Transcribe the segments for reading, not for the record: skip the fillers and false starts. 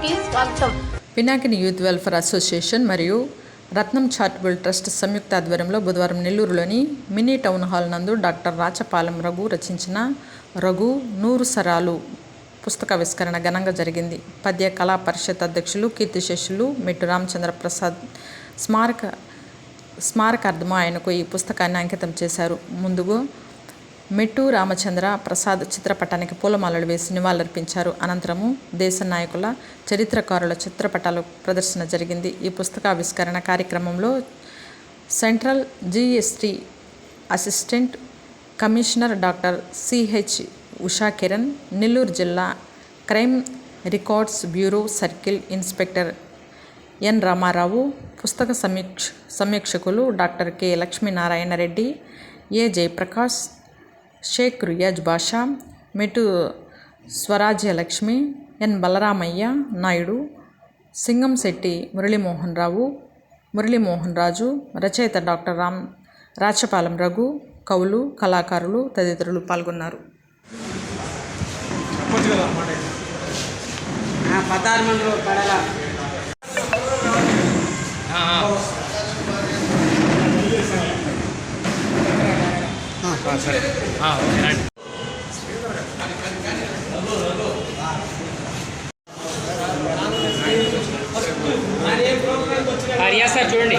న్యూస్కి స్వాగతం. Pinakini youth welfare association మరియు రత్నం చారిటబుల్ ట్రస్ట్ సంయుక్త ఆధ్వర్యంలో బుధవారం నెల్లూరులోని మినీ టౌన్ హాల్ నందు డాక్టర్ రాచపాలెం రఘు రచించిన రఘు 100 సరాలు పుస్తకావిష్కరణ ఘనంగా జరిగింది. పద్య కళా పరిషత్ అధ్యక్షులు కీర్తిశేషులు మెట్టు రామచంద్ర ప్రసాద్ స్మారకార్థము ఆయనకు ఈ పుస్తకాన్ని అంకితం చేశారు. ముందుగా మెట్టు రామచంద్ర ప్రసాద్ చిత్రపటానికి పూలమాలలు వేసి నివాళులర్పించారు. అనంతరము దేశ నాయకుల, చరిత్రకారుల చిత్రపటాల ప్రదర్శన జరిగింది. ఈ పుస్తకావిష్కరణ కార్యక్రమంలో central GST assistant commissioner doctor CH Ushakiran, Nellore జిల్లా crime records bureau circle inspector N Ramarao, పుస్తక సమీక్షకులు doctor K Lakshminarayana Reddy, A Jayaprakash, Sheikh Riyaz Basha, Mettu Swarajyalakshmi, ఎన్ బలరామయ్య నాయుడు, సింగంశెట్టి మురళీమోహన్ రాజు, రచయిత డాక్టర్ రాచపాలెం రఘు, కవులు, కళాకారులు తదితరులు పాల్గొన్నారు. సార్ చూడండి.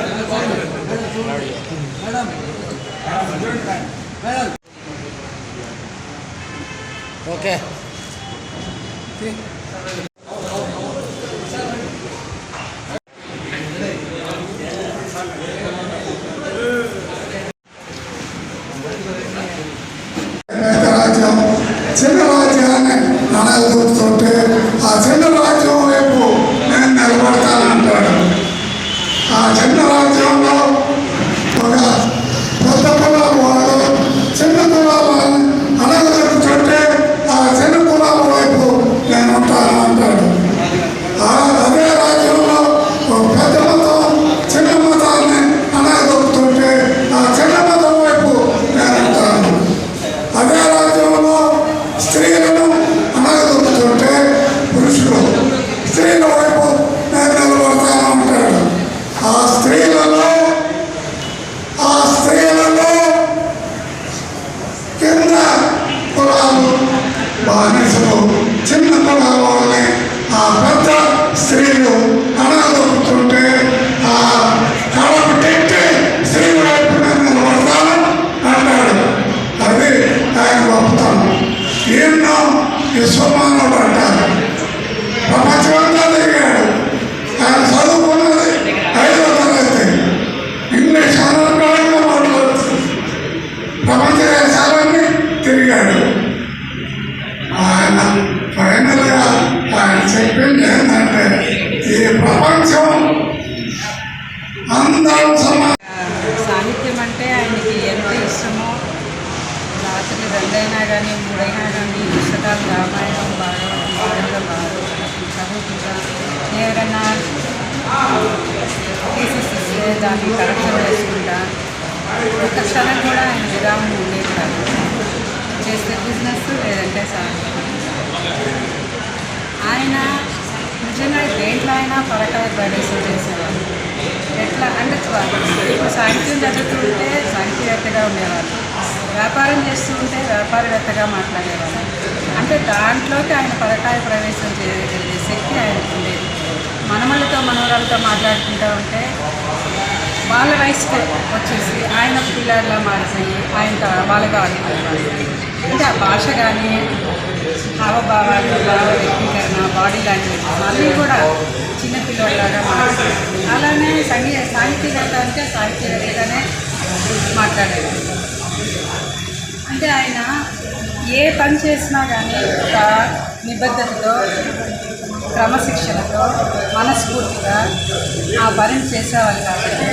ఓకే చిన్న రాజ్యాన్ని అనగలుగుతుంటే ఆ చిన్న రాజ్యం వైపు నేను నిలబడతానంటాడు. ఆ చిన్న రాజ్యంలో ఒక పెద్ద కులాల వాడు చిన్న కులాలను అనగలుగుతుంటే ఆ చిన్న కులాల వైపు నేను ఉంటాను అంటాడు. అదే రాజ్యంలో ఒక పెద్ద మతం చిన్న మతాన్ని అనగలుగుతుంటే ఆ చిన్న మతం వైపు నేను ఉంటాను. అదే రాజ్యంలో స్త్రీలను అనగలుగుతుంటే పురుషులు స్త్రీల వైపు నేను నిలబడతాను ఉంటాడు. ఆ స్త్రీలలో కింద కులాలు బానిసలు, చిన్న కులాల వాళ్ళని ఆ పెద్ద స్త్రీలు అనగలుగుతుంటే ఆ కళకు తిట్టి స్త్రీల వైపు నేను నిలబడతాను అంటాడు. అది ఆయన గొప్పతనం. ఎన్నో విశ్వమానవుడు అంటారు. ప్రపంచమంతా తిరిగాడు. ఆయన చదువుకున్నది 5వ తరగతి, ఇంగ్లీష్ అనర్గళంగా మాట్లాడుతుంది. ప్రపంచ దేశాలన్నీ తిరిగాడు. ఆయన ఫైనల్గా ఆయన చెప్పింది ఏంటంటే ఈ ప్రపంచం అందరూ సాహిత్యం అంటే ఆయనకి ఎంత ఇష్టమో, రాత్రి 2 అయినా కానీ 3 అయినా కానీ పుస్తకాలు రామాయణం భాగవతం చదువుకుంటా, ఎవరైనా థీసిస్ ఇస్తే దాన్ని కరెక్షన్ చేసుకుంటా, ఒక క్షణం కూడా ఆయన విరామం ఉండేది కాదు. చేస్తే బిజినెస్ లేదంటే సాహిత్యం. ఆయన నిజంగా దేంట్లో అయినా పరకాయ ప్రవేశం చేసేవారు. ఎట్లా అంటే ఇప్పుడు సాహిత్యం చదువుతుంటే సాహిత్యవేత్తగా ఉండేవాళ్ళు, వ్యాపారం చేస్తూ ఉంటే వ్యాపారవేత్తగా మాట్లాడేవాళ్ళు. అంటే దాంట్లోకి ఆయన పరకాయ ప్రవేశం చేయగలిగే శక్తి ఆయనకు ఉండేది. మనవరాలతో మాట్లాడుకుంటూ ఉంటే వాళ్ళ వయసుకు వచ్చేసి ఆయన పిల్లర్లా మారిపోయి ఆయన వాళ్ళగా ఆడుకునేవాళ్ళు. అంటే ఆ భాష కానీ, హావభావాలు, భావ వ్యక్తీకరణ, బాడీ లాంగ్వేజ్ అన్నీ కూడా చిన్నపిల్లలాగా మాట్లాడారు. అలానే సాహిత్యవేత్త అంటే సాహిత్యవేత్తగానే మాట్లాడేవారు. అంటే ఆయన ఏ పని చేసినా కానీ ఒక నిబద్ధతతో, క్రమశిక్షణతో, మనస్ఫూర్తిగా ఆ పనిని చేసేవాళ్ళు. కాబట్టి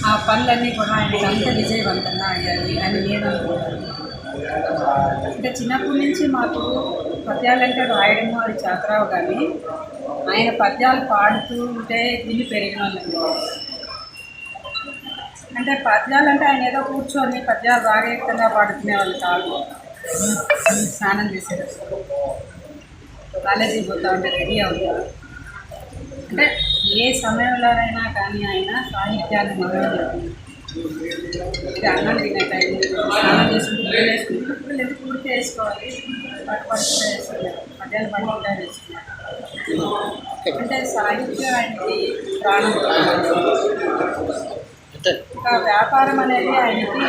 ఆ పనులన్నీ కూడా ఆయనకి అంత విజయవంతంగా అయ్యాయి అని నేను అనుకుంటున్నాను. అంటే చిన్నప్పటి నుంచి మాకు పద్యాలంటే రాయడము అది చేతరావు, కానీ ఆయన పద్యాలు పాడుతూ ఉంటే విని పెరిగిన వాళ్ళండి. అంటే పద్యాలంటే ఆయన ఏదో కూర్చొని పద్యాలు రాగయుక్తంగా పాడుకునే వాళ్ళు కాదు. స్నానం చేసేటప్పుడు కాలేజీకి పోతా ఉంటే రెడీ అవుతారు, అంటే ఏ సమయంలోనైనా కానీ ఆయన సాహిత్యాన్ని మొదలుపెట్టి అన్నం తినే టైం స్నానం చేసుకుంటూ పూలు వేసుకుంటూ పూలు ఎందుకు పూర్తి వేసుకోవాలి పట్టుపడి కూడా వేసుకున్నారు మధ్యాహ్నం పని కూడా వేసుకున్నారు. అంటే సాహిత్యం ఆయనకి ప్రాణం. ఇంకా వ్యాపారం అనేది ఆయనకి